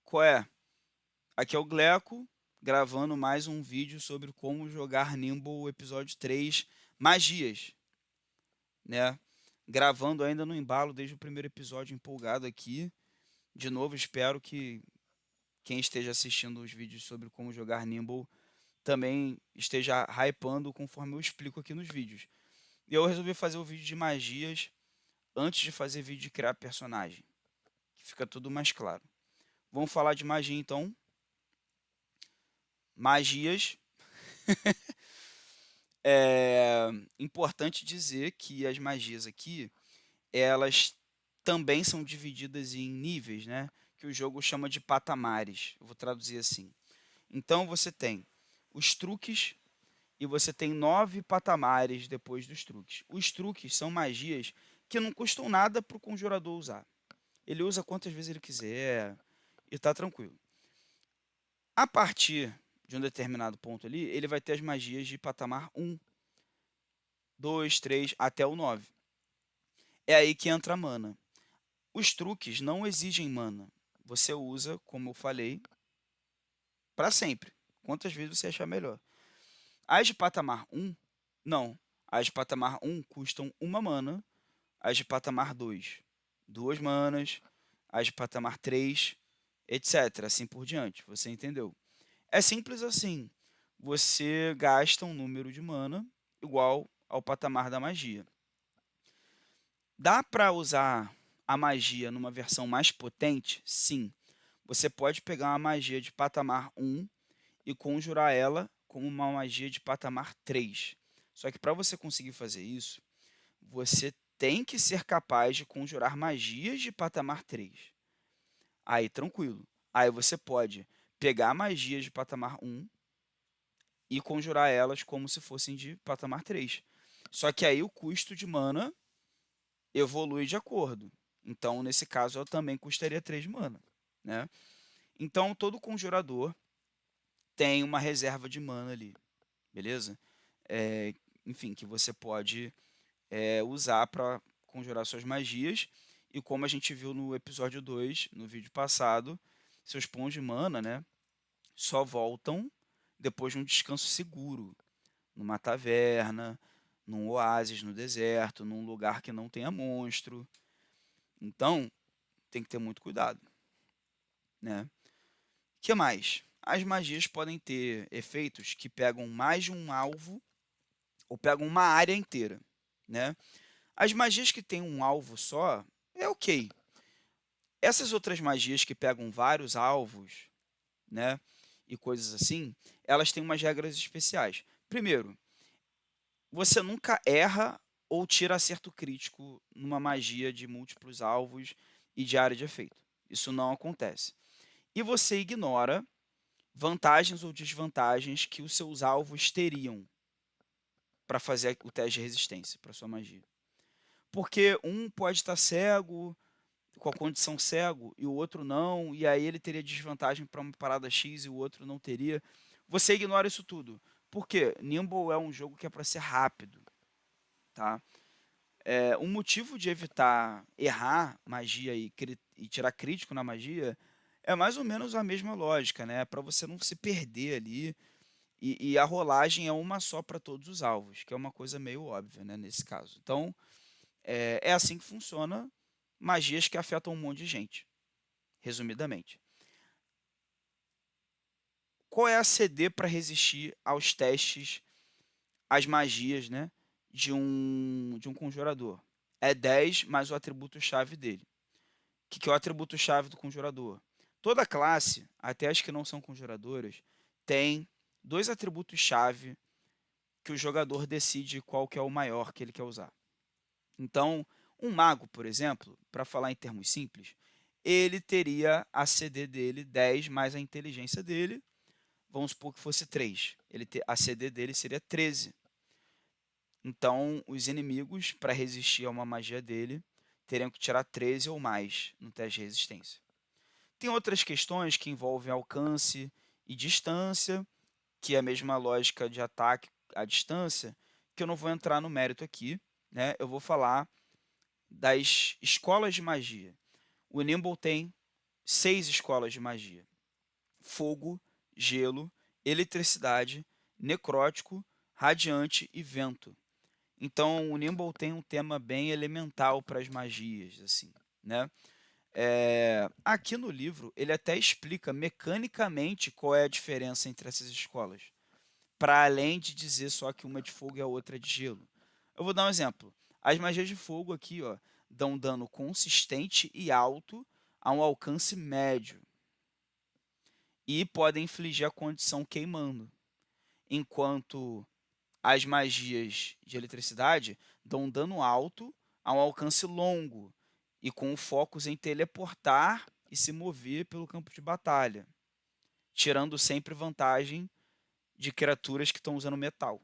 Qual é? Aqui é o Gleco, gravando mais um vídeo sobre como jogar Nimble episódio 3, Magias, né? Gravando ainda no embalo desde o primeiro episódio, empolgado aqui. De novo, espero que quem esteja assistindo os vídeos sobre como jogar Nimble também esteja hypando conforme eu explico aqui nos vídeos. E eu resolvi fazer o vídeo de magias antes de fazer vídeo de criar personagem, que fica tudo mais claro. Vamos falar de magia então. Magias. É importante dizer que as magias aqui, elas também são divididas em níveis, né? Que o jogo chama de patamares. Eu vou traduzir assim. Então você tem os truques e você tem 9 patamares depois dos truques. Os truques são magias que não custam nada para o conjurador usar. Ele usa quantas vezes ele quiser e está tranquilo. A partir de um determinado ponto ali, ele vai ter as magias de patamar 1, 2, 3 até o 9. É aí que entra a mana. Os truques não exigem mana. Você usa, como eu falei, para sempre. Quantas vezes você achar melhor. As de patamar 1, não. As de patamar 1 custam uma mana. As de patamar 2, 2 manas. As de patamar 3, etc. Assim por diante. Você entendeu? É simples assim. Você gasta um número de mana igual ao patamar da magia. Dá para usar a magia numa versão mais potente? Sim. Você pode pegar uma magia de patamar 1 e conjurar ela como uma magia de patamar 3. Só que para você conseguir fazer isso, você tem que ser capaz de conjurar magias de patamar 3. Aí, tranquilo. Aí você pode pegar magias de patamar 1 e conjurar elas como se fossem de patamar 3. Só que aí o custo de mana evolui de acordo. Então, nesse caso, eu também custaria 3 mana, né? Então, todo conjurador tem uma reserva de mana ali, beleza? É, enfim, que você pode usar para conjurar suas magias. E como a gente viu no episódio 2, no vídeo passado, seus pontos de mana, né, só voltam depois de um descanso seguro, numa taverna, num oásis no deserto, num lugar que não tenha monstro. Então, tem que ter muito cuidado, né? Que mais? As magias podem ter efeitos que pegam mais de um alvo ou pegam uma área inteira, né? As magias que têm um alvo só é ok. Essas outras magias que pegam vários alvos, né, e coisas assim, elas têm umas regras especiais. Primeiro, você nunca erra ou tira acerto crítico numa magia de múltiplos alvos e de área de efeito. Isso não acontece. E você ignora vantagens ou desvantagens que os seus alvos teriam para fazer o teste de resistência para sua magia. Porque um pode estar cego, com a condição cego, e o outro não, e aí ele teria desvantagem para uma parada X e o outro não teria. Você ignora isso tudo. Por quê? Nimble é um jogo que é para ser rápido, tá? Um motivo de evitar errar magia e tirar crítico na magia é mais ou menos a mesma lógica, né? Para você não se perder ali. E a rolagem é uma só para todos os alvos, que é uma coisa meio óbvia, né, nesse caso. Então, é assim que funciona magias que afetam um monte de gente, resumidamente. Qual é a CD para resistir aos testes, às magias, né, de um conjurador? É 10 mais o atributo-chave dele. O que é o atributo-chave do conjurador? Toda classe, até as que não são conjuradoras, tem dois atributos-chave que o jogador decide qual que é o maior que ele quer usar. Então, um mago, por exemplo, para falar em termos simples, ele teria a CD dele 10 mais a inteligência dele. Vamos supor que fosse 3. A CD dele seria 13. Então, os inimigos, para resistir a uma magia dele, teriam que tirar 13 ou mais no teste de resistência. Tem outras questões que envolvem alcance e distância, que é a mesma lógica de ataque à distância, que eu não vou entrar no mérito aqui, né? Eu vou falar das escolas de magia. O Nimble tem 6 escolas de magia: fogo, gelo, eletricidade, necrótico, radiante e vento. Então, o Nimble tem um tema bem elemental para as magias, assim, né? Aqui no livro, ele até explica mecanicamente qual é a diferença entre essas escolas, para além de dizer só que uma é de fogo e a outra é de gelo. Eu vou dar um exemplo. As magias de fogo aqui, ó, dão dano consistente e alto a um alcance médio e podem infligir a condição queimando, enquanto as magias de eletricidade dão dano alto a um alcance longo e com focos em teleportar e se mover pelo campo de batalha, tirando sempre vantagem de criaturas que estão usando metal.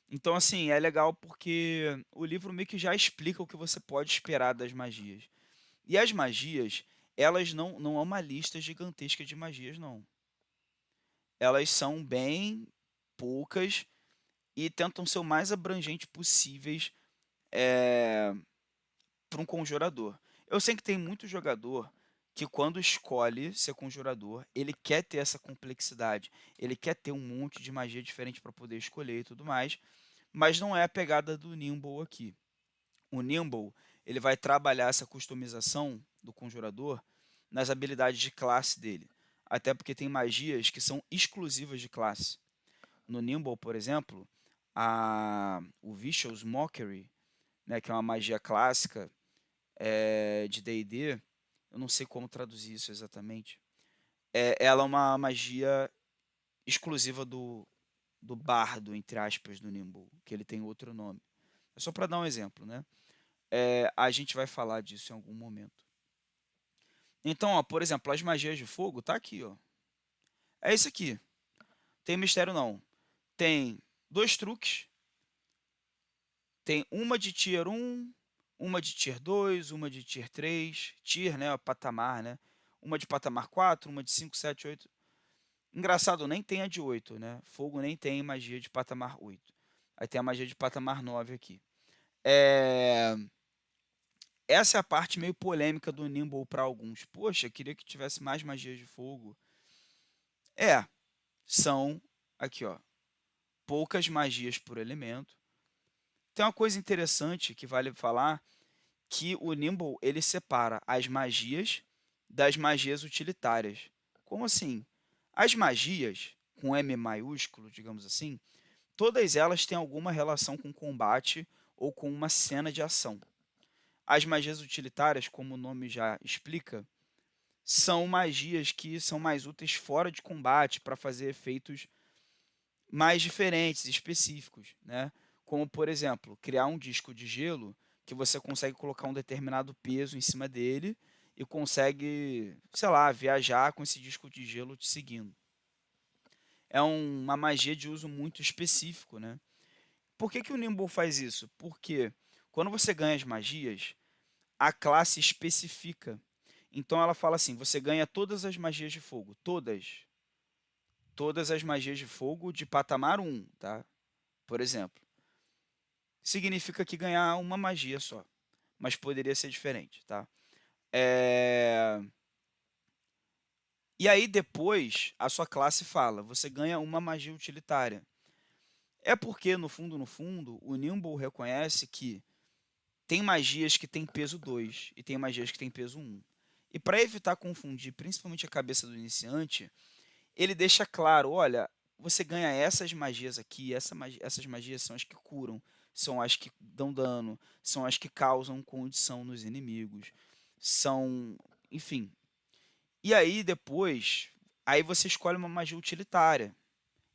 Então, assim, é legal porque o livro meio que já explica o que você pode esperar das magias. E as magias, elas não é uma lista gigantesca de magias, não. Elas são bem poucas e tentam ser o mais abrangente possíveis para um conjurador. Eu sei que tem muito jogador que quando escolhe ser conjurador, ele quer ter essa complexidade, ele quer ter um monte de magia diferente para poder escolher e tudo mais, mas não é a pegada do Nimble aqui. O Nimble, ele vai trabalhar essa customização do conjurador nas habilidades de classe dele, até porque tem magias que são exclusivas de classe. No Nimble, por exemplo, o Vicious Mockery, né, que é uma magia clássica de D&D, eu não sei como traduzir isso exatamente. Ela é uma magia exclusiva do bardo, entre aspas, do Nimble, que ele tem outro nome. É só para dar um exemplo, né? A gente vai falar disso em algum momento. Então, ó, por exemplo, as magias de fogo, tá aqui, ó. É isso aqui. Tem mistério não. Tem 2 truques. Tem uma de tier 1, uma de tier 2, uma de tier 3. Tier, né? Patamar, né? Uma de patamar 4, uma de 5, 7, 8. Engraçado, nem tem a de 8, né? Fogo nem tem magia de patamar 8. Aí tem a magia de patamar 9 aqui. Essa é a parte meio polêmica do Nimble para alguns. Poxa, queria que tivesse mais magias de fogo. São, aqui ó, poucas magias por elemento. Tem uma coisa interessante que vale falar, que o Nimble ele separa as magias das magias utilitárias. Como assim? As magias, com M maiúsculo, digamos assim, todas elas têm alguma relação com combate ou com uma cena de ação. As magias utilitárias, como o nome já explica, são magias que são mais úteis fora de combate para fazer efeitos mais diferentes, específicos, né? Como, por exemplo, criar um disco de gelo que você consegue colocar um determinado peso em cima dele e consegue, sei lá, viajar com esse disco de gelo te seguindo. É uma magia de uso muito específico, né? Por que o Nimble faz isso? Porque quando você ganha as magias, a classe especifica. Então ela fala assim: você ganha todas as magias de fogo, todas. Todas as magias de fogo de patamar 1, tá? Por exemplo. Significa que ganhar uma magia só, mas poderia ser diferente, tá? É... E aí depois a sua classe fala: você ganha uma magia utilitária. É porque, no fundo, o Nimble reconhece que tem magias que têm peso 2 e tem magias que têm peso 1. E para evitar confundir, principalmente a cabeça do iniciante, ele deixa claro: olha, você ganha essas magias aqui, essas magias são as que curam, são as que dão dano, são as que causam condição nos inimigos, são, enfim. E aí depois, aí você escolhe uma magia utilitária.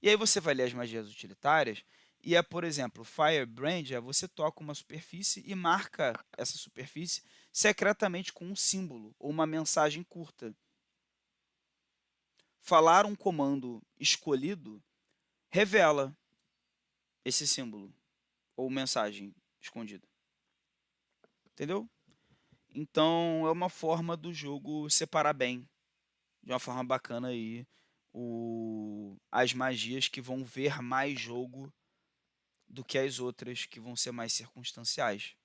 E aí você vai ler as magias utilitárias e é, por exemplo, Firebrand, você toca uma superfície e marca essa superfície secretamente com um símbolo ou uma mensagem curta. Falar um comando escolhido revela esse símbolo ou mensagem escondida. Entendeu? Então é uma forma do jogo separar bem, de uma forma bacana aí, as magias que vão ver mais jogo do que as outras que vão ser mais circunstanciais.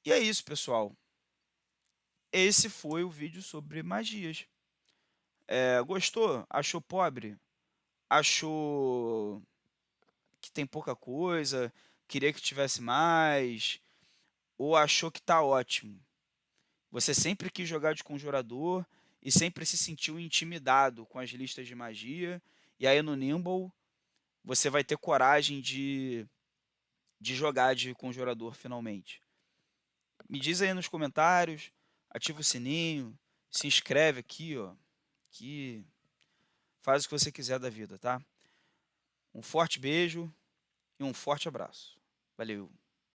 E é isso, pessoal. esse foi o vídeo sobre magias. Gostou? Achou pobre? Achou que tem pouca coisa? Queria que tivesse mais? Ou achou que tá ótimo? Você sempre quis jogar de conjurador e sempre se sentiu intimidado com as listas de magia, e aí no Nimble você vai ter coragem de jogar de conjurador finalmente. Me diz aí nos comentários, ativa o sininho, se inscreve aqui, ó, que faz o que você quiser da vida, tá? Um forte beijo e um forte abraço. Valeu!